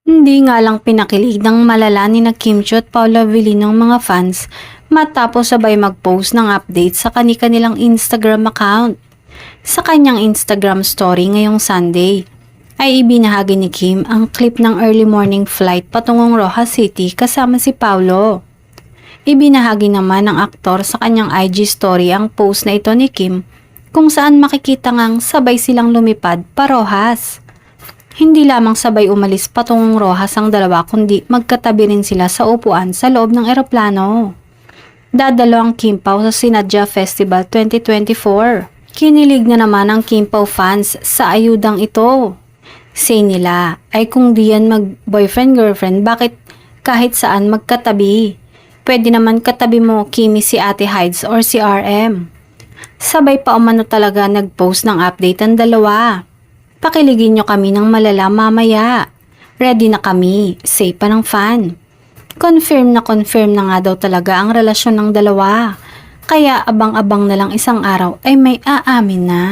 Hindi nga lang pinakilig ng malala ni na Kim Chiu at Paula Avellino ng mga fans matapos sabay mag-post ng update sa kani-kanilang Instagram account. Sa kanyang Instagram story ngayong Sunday, ay ibinahagi ni Kim ang clip ng early morning flight patungong Rojas City kasama si Paulo. Ibinahagi naman ng aktor sa kanyang IG story ang post na ito ni Kim kung saan makikita ngang sabay silang lumipad pa Rojas. Hindi lamang sabay umalis patungong Rojas ang dalawa kundi magkatabi rin sila sa upuan sa loob ng eroplano. Dadalo ang Kim Pao sa Sinadja Festival 2024. Kinilig na naman ang Kim Pao fans sa ayudang ito. Say nila ay kung diyan mag-boyfriend-girlfriend bakit kahit saan magkatabi. Pwede naman katabi mo Kimi si Ate Hides or si RM. Sabay pa umano talaga nag-post ng update ang dalawa. Pakiligin nyo kami ng malala mamaya. Ready na kami, say pa ng fan. Confirm na nga daw talaga ang relasyon ng dalawa. Kaya abang-abang na lang isang araw ay may aamin na.